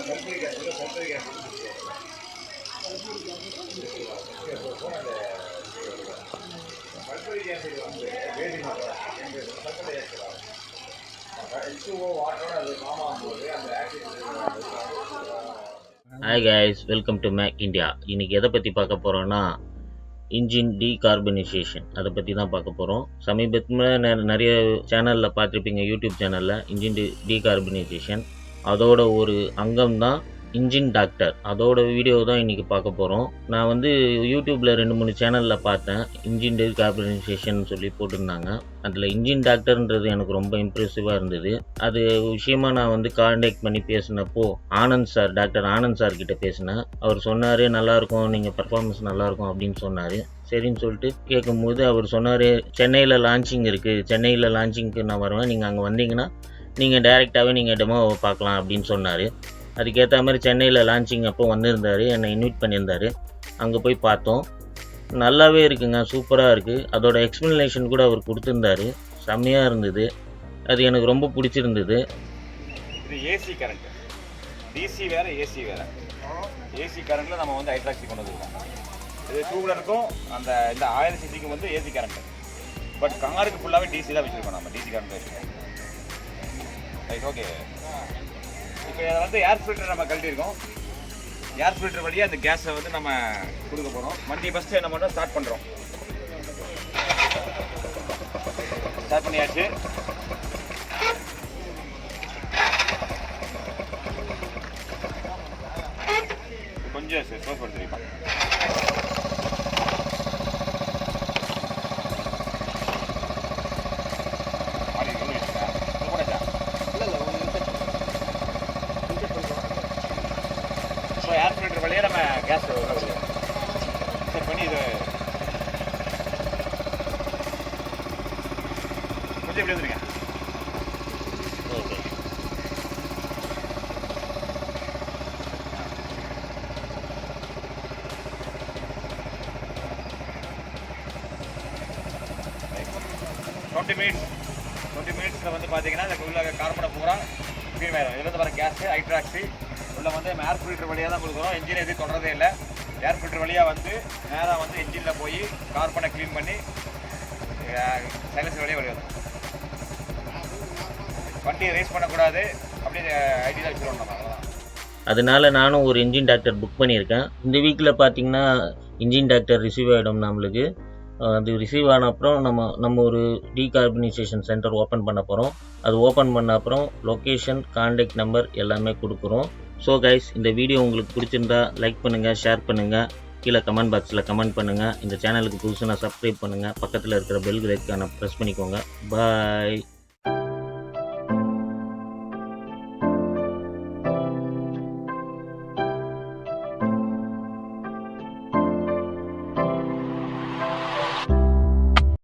Hi guys, welcome to Mac India. இன்னைக்கு எதை பற்றி பார்க்க போகிறோன்னா இன்ஜின் டீகார்பனைசேஷன் அதை பற்றி தான் பார்க்க போகிறோம். சமீபத்தில் நிறைய சேனலில் பார்த்துருப்பீங்க, யூடியூப் சேனலில் இன்ஜின் டீகார்பனைசேஷன் அதோட ஒரு அங்கம் தான் இன்ஜின் டாக்டர். அதோட வீடியோ தான் இன்றைக்கி பார்க்க போகிறோம். நான் வந்து யூடியூப்பில் 2-3 சேனலில் பார்த்தேன், இன்ஜின் டீகார்பனைசேஷன் சொல்லி போட்டிருந்தாங்க. அதில் இன்ஜின் டாக்டர்ன்றது எனக்கு ரொம்ப இம்ப்ரெசிவாக இருந்தது. அது விஷயமா நான் வந்து கான்டாக்ட் பண்ணி பேசினப்போ டாக்டர் ஆனந்த் சார் கிட்ட பேசினேன். அவர் சொன்னார், நல்லாயிருக்கும், நீங்கள் பர்ஃபார்மன்ஸ் நல்லாயிருக்கும் அப்படின்னு சொன்னார். சரின்னு சொல்லிட்டு கேட்கும்போது அவர் சொன்னார், சென்னையில் லான்ச்சிங் இருக்குது, சென்னையில் லான்ச்சிங்க்கு நான் வருவேன், நீங்கள் அங்கே வந்தீங்கன்னா நீங்கள் டைரெக்டாகவே நீங்கள் டெமோவை பார்க்கலாம் அப்படின்னு சொன்னார். அதுக்கேற்ற மாதிரி சென்னையில் லான்ச்சிங் அப்போ வந்திருந்தார், என்னை இன்வைட் பண்ணியிருந்தார். அங்கே போய் பார்த்தோம், நல்லாவே இருக்குங்க, சூப்பராக இருக்குது. அதோட எக்ஸ்ப்ளனேஷன் கூட அவர் கொடுத்துருந்தாரு, செம்மையாக இருந்தது. அது எனக்கு ரொம்ப பிடிச்சிருந்தது. இது ஏசி கரண்ட், டிசி வேறு ஏசி வேறு. ஏசி கரண்ட்டில் நம்ம வந்து ஹைட்ராக்சி கொண்டு வந்துருக்கோம். இது 2 வீலருக்கும் அந்த இந்த 1000 சிசிக்கும் வந்து ஏசி கரண்ட்டு. பட் காருக்கு ஃபுல்லாகவே டிசி தான் வச்சுருக்கோம், நம்ம டிசி கரண்ட் வச்சுருக்கோம். Right, okay. இப்போ இதை வந்து ஏர் ஃபில்டர் நம்ம கழட்டியிருக்கோம். ஏர் ஃபில்டர் வழியாக அந்த கேஸை வந்து நம்ம கொடுக்க போகிறோம். வண்டி ஃபஸ்ட்டு என்ன பண்ணுறோம், ஸ்டார்ட் பண்ணுறோம். ஸ்டார்ட் பண்ணியாச்சு. கொஞ்சம் ஸ்லோ படுத்துருப்பா. ஸோ ஏர் ஃபில்டர் வழியாக நம்ம கேஸ் செட் பண்ணி இது கொஞ்சம் எப்படி வந்துருங்க. ஓகே, 20 மினிட்ஸில் வந்து பார்த்தீங்கன்னா இந்த உள்ள கார்பனை பூரா க்ளீன் ஆயிடும். இதுலேருந்து வர கேஸு ஹைட்ராக்சி உள்ள வந்து நம்ம ஏர் ஃபில்டர் வழியாக தான் கொடுக்குறோம். இன்ஜின் எதுவும் தொடரதே இல்லை. ஏர் ஃபில்டர் வழியாக வந்து நேராக வந்து இன்ஜினில் போய் கார்பனை க்ளீன் பண்ணி சைலன்சர் வழியாக வருது. வண்டியை ரேஸ் பண்ணக்கூடாது, அப்படியே ஐடி தான் வச்சுருவோம் நம்ம. அவ்வளோதான். அதனால நானும் ஒரு இன்ஜின் டாக்டர் புக் பண்ணியிருக்கேன். இந்த வீக்கில் பார்த்தீங்கன்னா இன்ஜின் டாக்டர் ரிசீவ் ஆகிடும் நம்மளுக்கு. அது ரிசீவ் ஆன அப்புறம் நம்ம ஒரு டீகார்பனைசேஷன் சென்டர் ஓப்பன் பண்ண போகிறோம். அது ஓப்பன் பண்ண அப்புறம் லொக்கேஷன், கான்டாக்ட் நம்பர் எல்லாமே கொடுக்குறோம். ஸோ கைஸ், இந்த வீடியோ உங்களுக்கு பிடிச்சிருந்தா லைக் பண்ணுங்கள், ஷேர் பண்ணுங்கள், கீழே கமெண்ட் பாக்ஸில் கமெண்ட் பண்ணுங்கள். இந்த சேனலுக்கு புதுசுனா சப்ஸ்கிரைப் பண்ணுங்கள், பக்கத்தில் இருக்கிற பெல் ஐக்கானை ப்ரெஸ் பண்ணிக்கோங்க. பாய்.